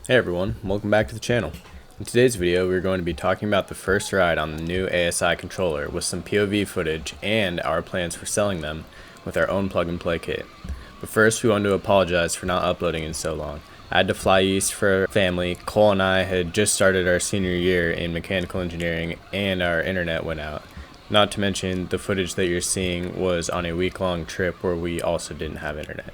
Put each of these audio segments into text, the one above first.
Hey everyone, welcome back to the channel. In today's video we're going to be talking about the first ride on the new ASI controller with some POV footage and our plans for selling them with our own plug and play kit. But first we want to apologize for not uploading in so long. I had to fly east for family. Cole and I had just started our senior year in mechanical engineering and our internet went out. Not to mention the footage that you're seeing was on a week-long trip where we also didn't have internet.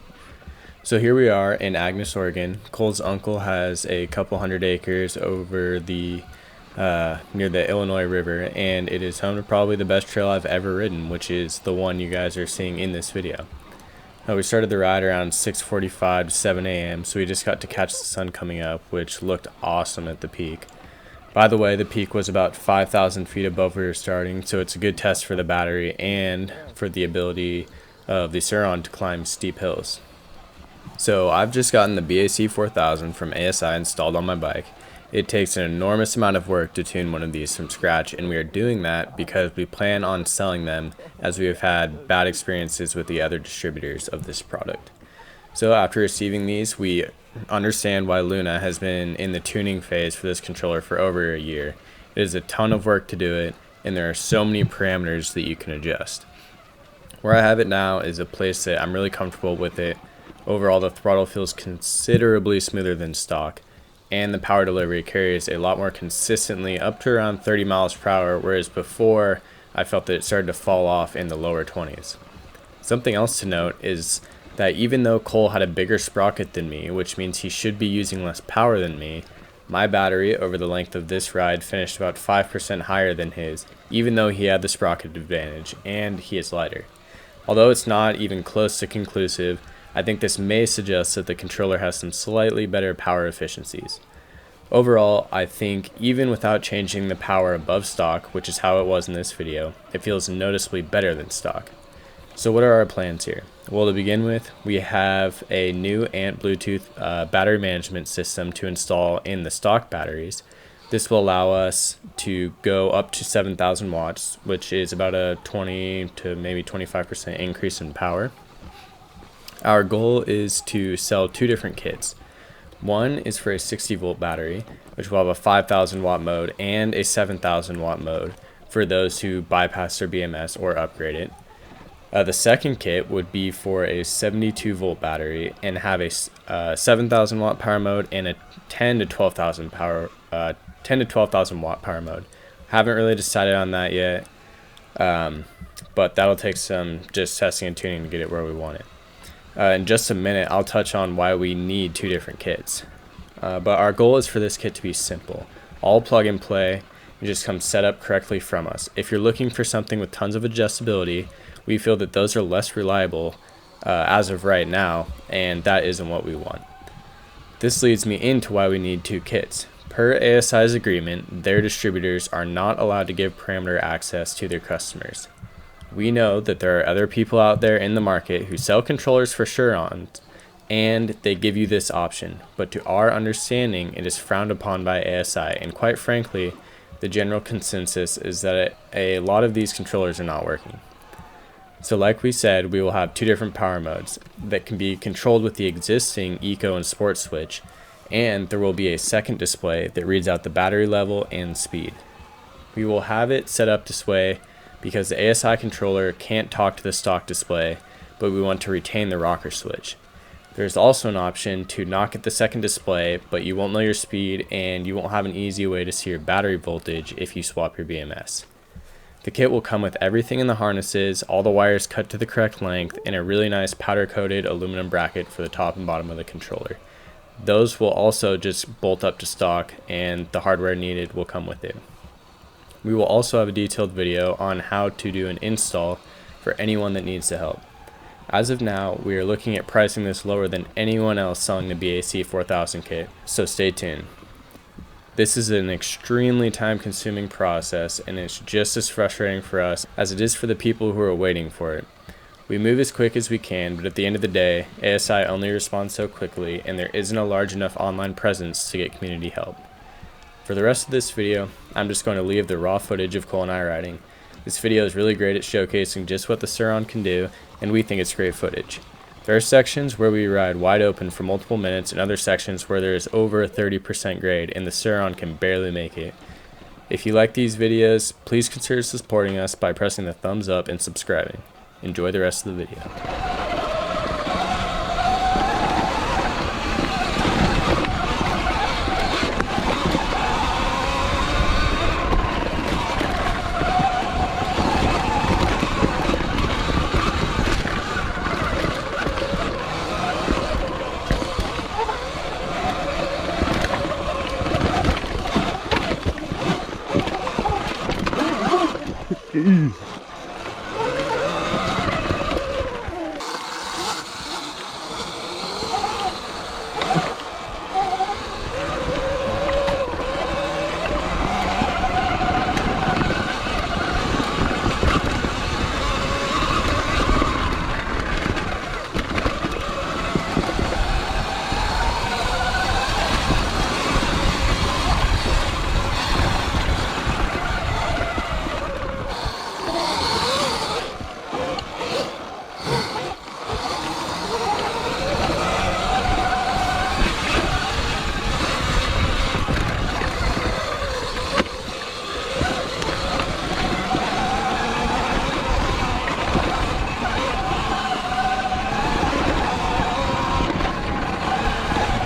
So here we are in Agnes, Oregon. Cole's uncle has a couple hundred acres over the near the Illinois River, and it is home to probably the best trail I've ever ridden, which is the one you guys are seeing in this video. We started the ride around 6:45 to 7 a.m., so we just got to catch the sun coming up, which looked awesome at the peak. By the way, the peak was about 5,000 feet above where we were starting, so it's a good test for the battery and for the ability of the Sur-Ron to climb steep hills. So I've just gotten the BAC4000 from ASI installed on my bike. It takes an enormous amount of work to tune one of these from scratch, and we are doing that because we plan on selling them as we have had bad experiences with the other distributors of this product. So after receiving these, we understand why Luna has been in the tuning phase for this controller for over a year. It is a ton of work to do it, and there are so many parameters that you can adjust. Where I have it now is a place that I'm really comfortable with it. Overall, the throttle feels considerably smoother than stock, and the power delivery carries a lot more consistently up to around 30 miles per hour, whereas before I felt that it started to fall off in the lower 20s. Something else to note is that even though Cole had a bigger sprocket than me, which means he should be using less power than me, my battery over the length of this ride finished about 5% higher than his, even though he had the sprocket advantage, and he is lighter. Although it's not even close to conclusive, I think this may suggest that the controller has some slightly better power efficiencies. Overall, I think even without changing the power above stock, which is how it was in this video, it feels noticeably better than stock. So what are our plans here? Well, to begin with, we have a new ANT Bluetooth battery management system to install in the stock batteries. This will allow us to go up to 7,000 watts, which is about a 20 to maybe 25% increase in power. Our goal is to sell two different kits. One is for a 60 volt battery, which will have a 5,000 watt mode and a 7,000 watt mode for those who bypass their BMS or upgrade it. The second kit would be for a 72 volt battery and have a 7,000 watt power mode and a 10 to 12,000 watt power mode. Haven't really decided on that yet, but that'll take some just testing and tuning to get it where we want it. In just a minute, I'll touch on why we need two different kits. But our goal is for this kit to be simple. All plug and play, and just come set up correctly from us. If you're looking for something with tons of adjustability, we feel that those are less reliable as of right now, and that isn't what we want. This leads me into why we need two kits. Per ASI's agreement, their distributors are not allowed to give parameter access to their customers. We know that there are other people out there in the market who sell controllers for Sur-Ron, and they give you this option, but to our understanding it is frowned upon by ASI, and quite frankly the general consensus is that a lot of these controllers are not working. So like we said, we will have two different power modes that can be controlled with the existing Eco and Sport switch, and there will be a second display that reads out the battery level and speed. We will have it set up this way because the ASI controller can't talk to the stock display, but we want to retain the rocker switch. There's also an option to not get the second display, but you won't know your speed and you won't have an easy way to see your battery voltage if you swap your BMS. The kit will come with everything in the harnesses, all the wires cut to the correct length, and a really nice powder-coated aluminum bracket for the top and bottom of the controller. Those will also just bolt up to stock, and the hardware needed will come with it. We will also have a detailed video on how to do an install for anyone that needs the help. As of now, we are looking at pricing this lower than anyone else selling the BAC4000 kit, so stay tuned. This is an extremely time-consuming process, and it's just as frustrating for us as it is for the people who are waiting for it. We move as quick as we can, but at the end of the day, ASI only responds so quickly, and there isn't a large enough online presence to get community help. For the rest of this video, I'm just going to leave the raw footage of Cole and I riding. This video is really great at showcasing just what the Sur-Ron can do, and we think it's great footage. There are sections where we ride wide open for multiple minutes and other sections where there is over a 30% grade and the Sur-Ron can barely make it. If you like these videos, please consider supporting us by pressing the thumbs up and subscribing. Enjoy the rest of the video.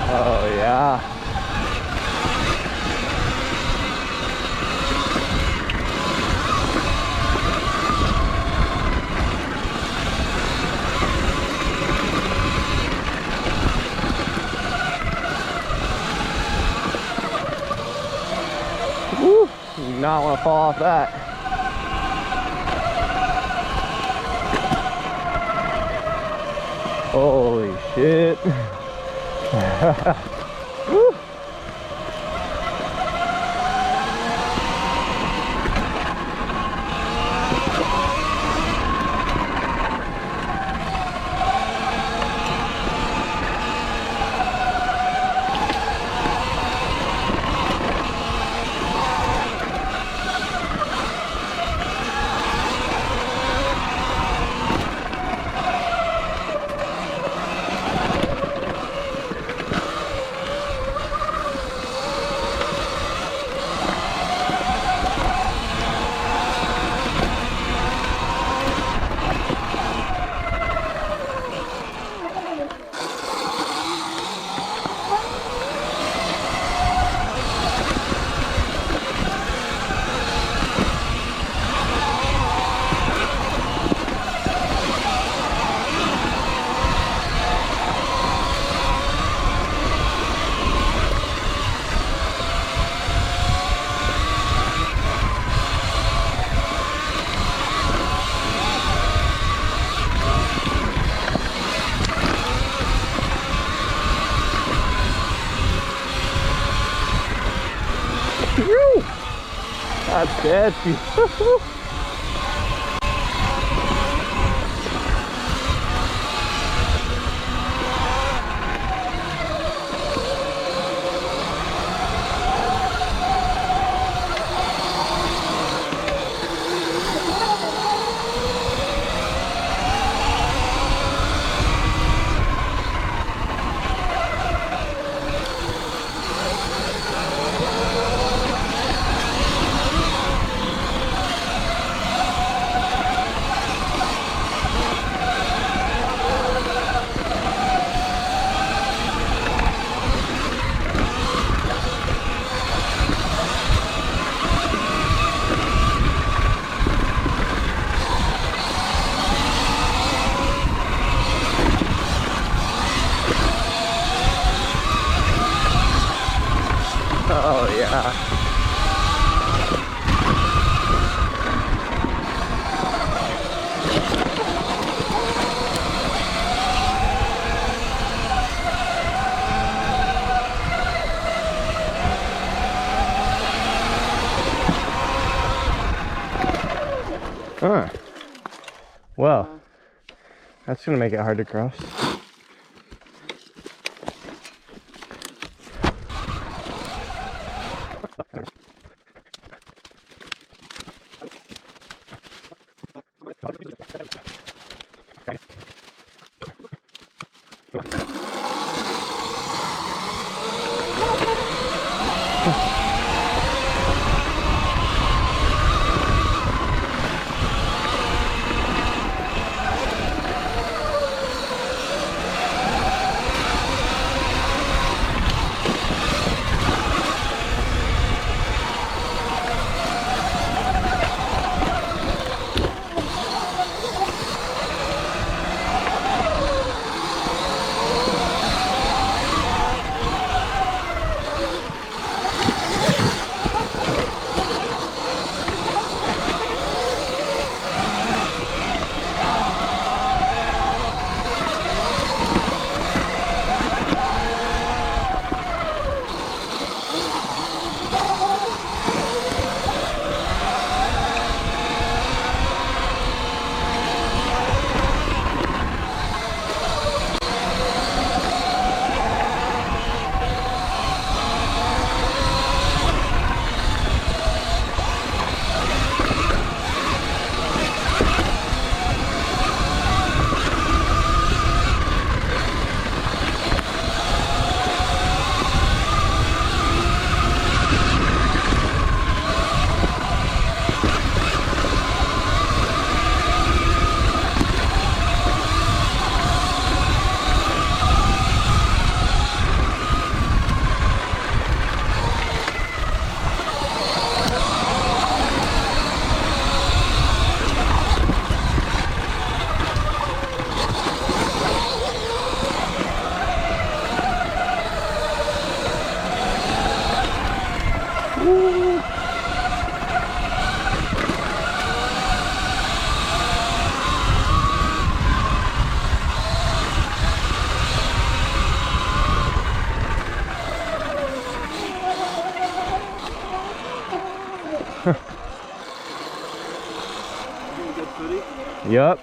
Oh yeah. Woo! You do not want to fall off that. Holy shit. Woo! Woo! That's sketchy. Oh yeah. Huh. Well, that's gonna make it hard to cross. footy? Yup.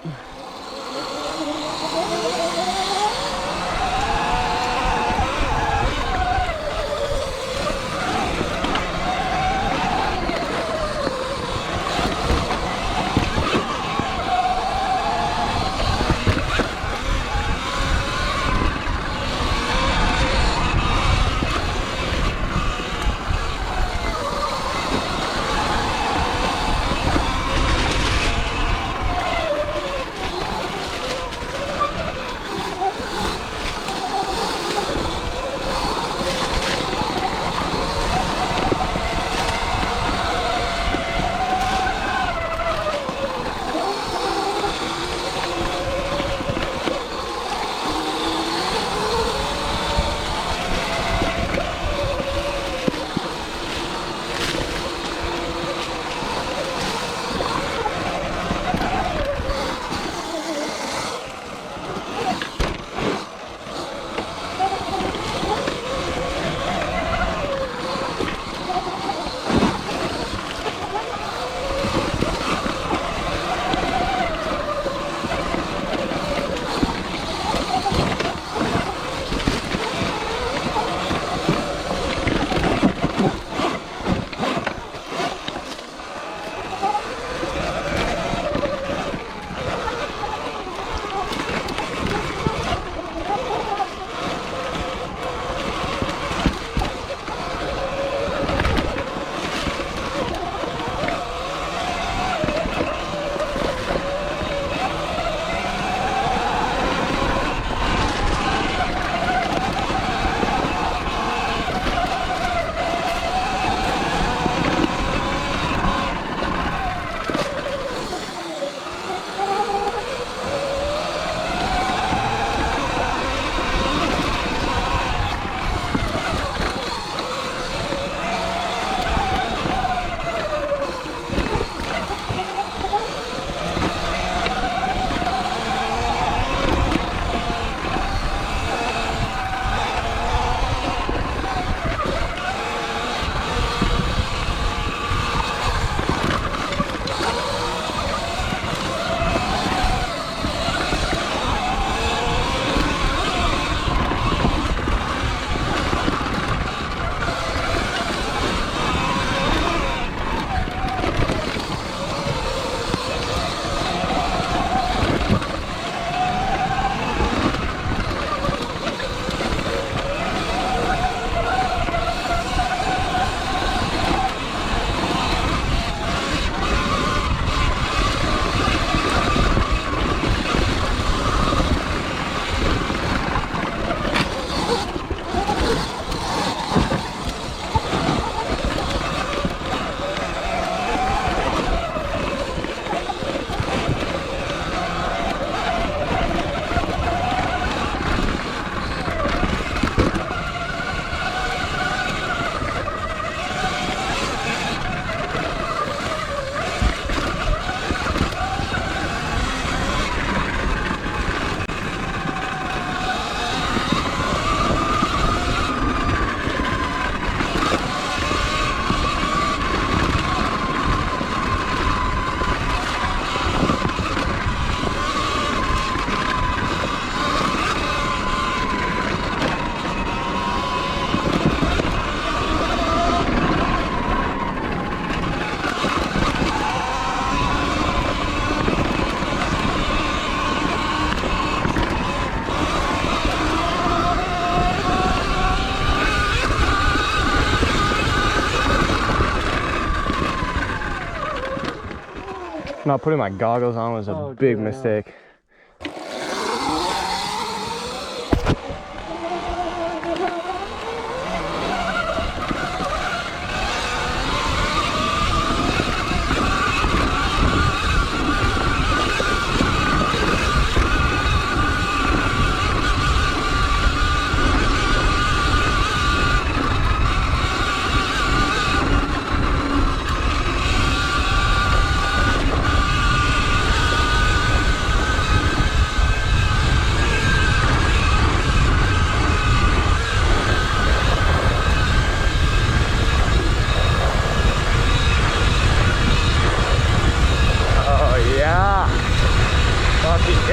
Not putting my goggles on was a big mistake.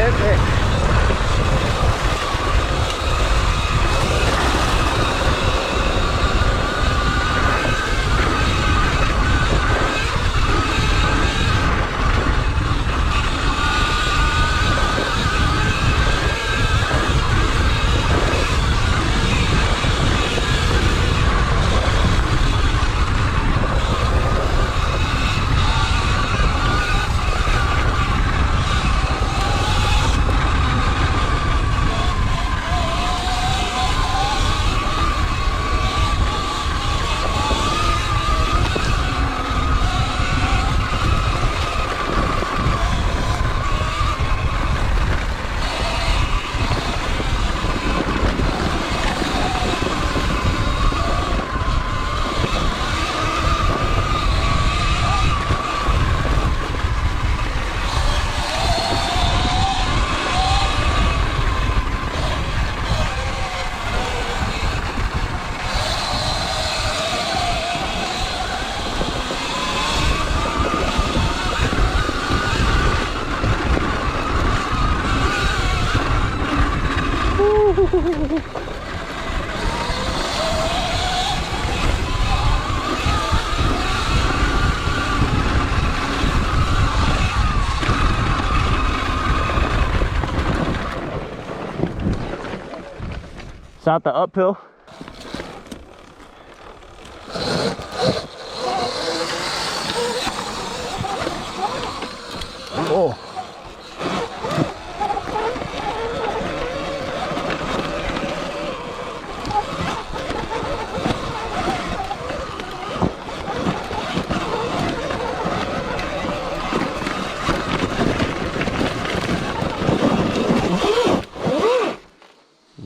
Epic. It's out the uphill. Oh.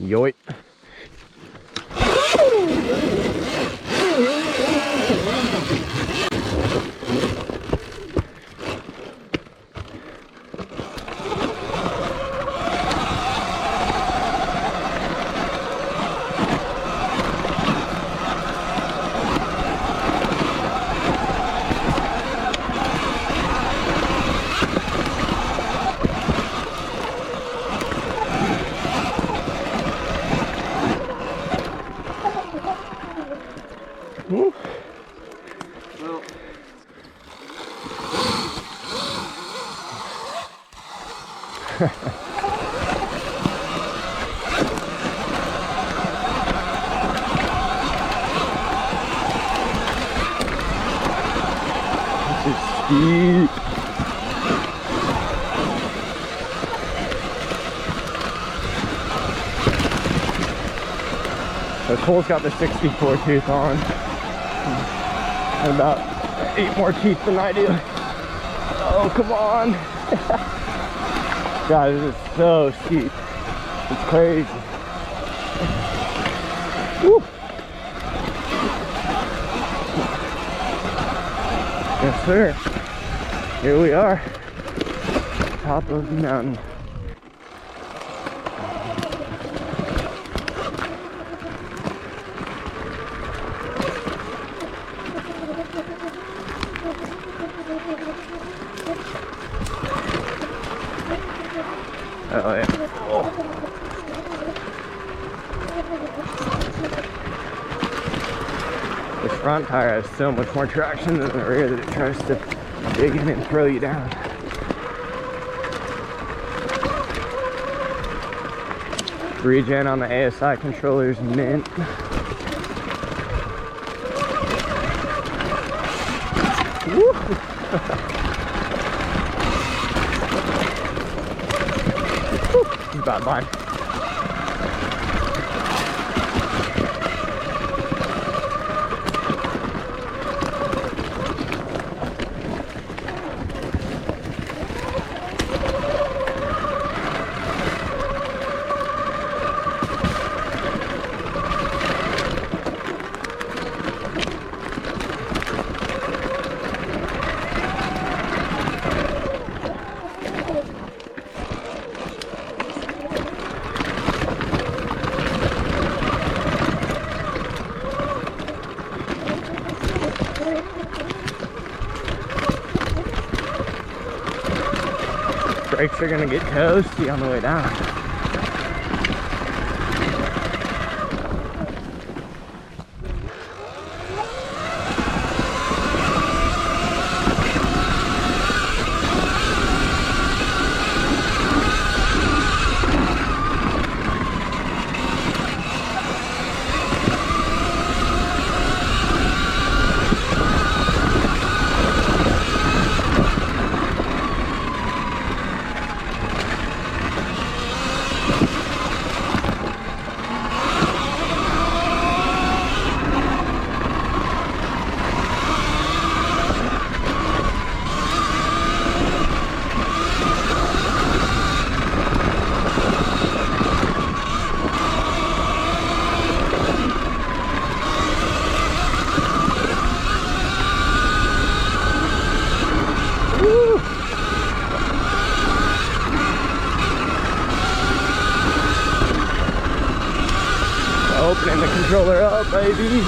Yoit. Woo. Well. This is steep. So Cole's got the 64 tooth on. And about 8 more teeth than I do. Oh, come on. God, this is so steep. It's crazy. Woo. Yes, sir. Here we are. Top of the mountain. Oh yeah. Oh. This front tire has so much more traction than the rear that it tries to dig in and throw you down. Regen on the ASI controllers, mint. Woo! Bad line. brakes are gonna get toasty on the way down. Opening the controller up, baby.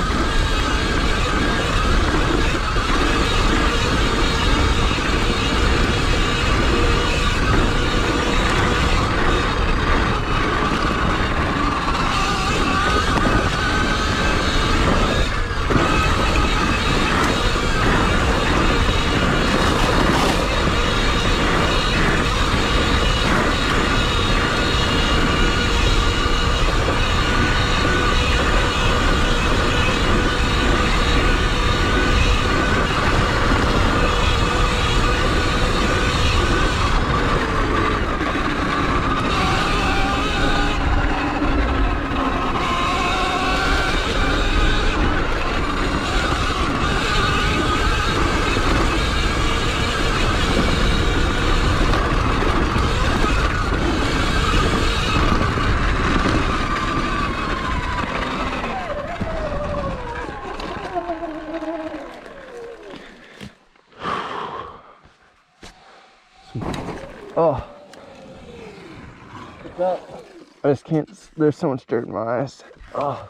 Oh, what's up? I just can't, there's so much dirt in my eyes. Oh.